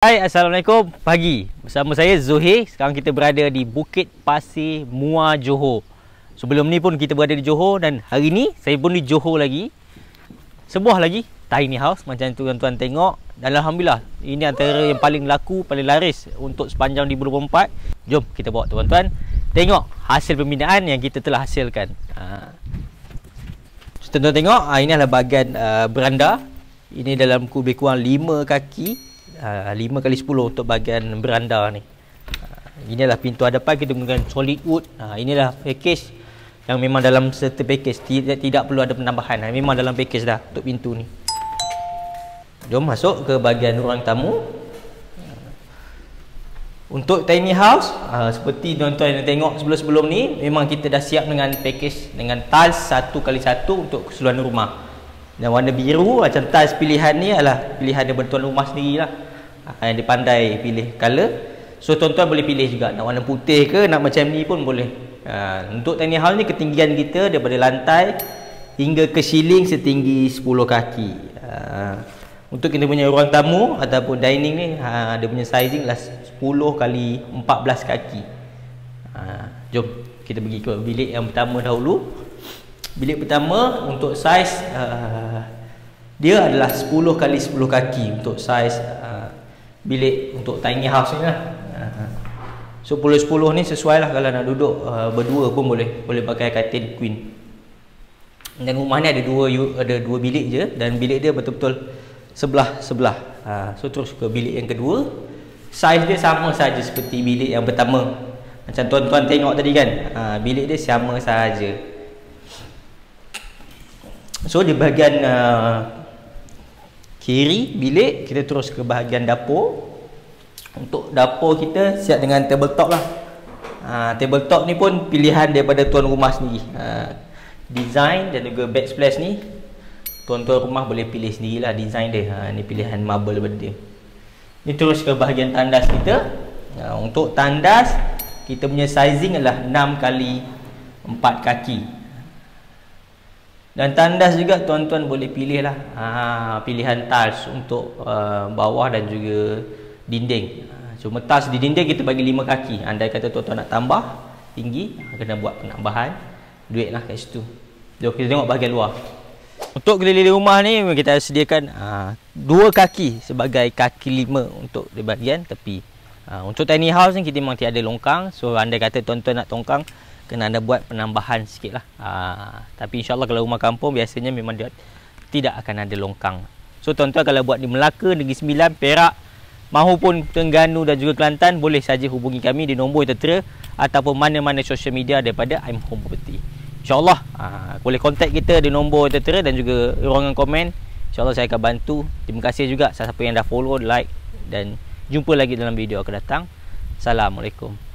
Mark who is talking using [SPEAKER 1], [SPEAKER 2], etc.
[SPEAKER 1] Hai, Assalamualaikum. Pagi. Bersama saya Zuhir. Sekarang kita berada di Bukit Pasir Muar, Johor. Sebelum ni pun kita berada di Johor dan hari ni saya pun di Johor lagi. Sebuah lagi tiny house macam tuan-tuan tengok. Dan alhamdulillah, ini antara yang paling laku, paling laris untuk sepanjang 2024. Jom kita bawa tuan-tuan tengok hasil pembinaan yang kita telah hasilkan. Tuan-tuan tengok, ini adalah bahagian beranda. Ini dalam lebih kurang 5 kaki. 5x10 untuk bahagian beranda ni. Inilah pintu hadapan, kita menggunakan solid wood. Inilah package yang memang dalam serta package, tidak perlu ada penambahan. Memang dalam package dah untuk pintu ni. Jom masuk ke bahagian ruang tamu. Untuk tiny house, seperti tuan-tuan yang tengok sebelum-sebelum ni, memang kita dah siap dengan package dengan tiles 1x1 untuk keseluruhan rumah. Dan warna biru macam tiles pilihan ni adalah pilihan daripada tuan rumah sendirilah. Yang dipandai pilih color. So tuan-tuan boleh pilih juga nak warna putih ke, nak macam ni pun boleh. Untuk tiny house ni ketinggian kita daripada lantai hingga ke ceiling setinggi 10 kaki. Untuk kita punya ruang tamu ataupun dining ni, dia punya sizing lah 10x14 kaki. Jom kita pergi ke bilik yang pertama dahulu. Bilik pertama untuk saiz dia adalah 10x10 kaki untuk saiz bilik untuk tiny house ni lah. So 10x10 ni sesuai lah kalau nak duduk berdua pun boleh pakai katil queen. Dan rumah ni ada dua bilik je, dan bilik dia betul-betul sebelah. So terus ke bilik yang kedua. Saiz dia sama saja seperti bilik yang pertama. Macam tuan-tuan tengok tadi kan, bilik dia sama saja. So di bahagian kiri bilik, kita terus ke bahagian dapur. Untuk dapur kita siap dengan tabletop lah. Tabletop ni pun pilihan daripada tuan rumah sendiri. Design dan juga backsplash ni tuan-tuan rumah boleh pilih sendirilah design dia. Ni pilihan marble daripada dia. Ni terus ke bahagian tandas kita. Untuk tandas kita punya sizing adalah 6x4 kaki. Dan tandas juga tuan-tuan boleh pilih lah pilihan tiles untuk bawah dan juga dinding. Cuma tiles di dinding kita bagi 5 kaki. Andai kata tuan-tuan nak tambah tinggi, kena buat penambahan duit lah kat situ. Jom kita tengok bahagian luar. Untuk keliling rumah ni kita sediakan 2 kaki sebagai kaki 5 untuk di bahagian tepi. Untuk tiny house ni kita memang tiada longkang. So andai kata tuan-tuan nak tongkang, kena anda buat penambahan sikit lah. Tapi insyaAllah kalau rumah kampung biasanya memang dia tidak akan ada longkang. So tuan-tuan kalau buat di Melaka, Negeri Sembilan, Perak mahupun Terengganu dan juga Kelantan, boleh saja hubungi kami di nombor yang tertera ataupun mana-mana social media daripada I'm Home Property. InsyaAllah boleh kontak kita di nombor yang tertera dan juga ruangan komen. InsyaAllah saya akan bantu. Terima kasih juga siapa yang dah follow, like, dan jumpa lagi dalam video akan datang. Assalamualaikum.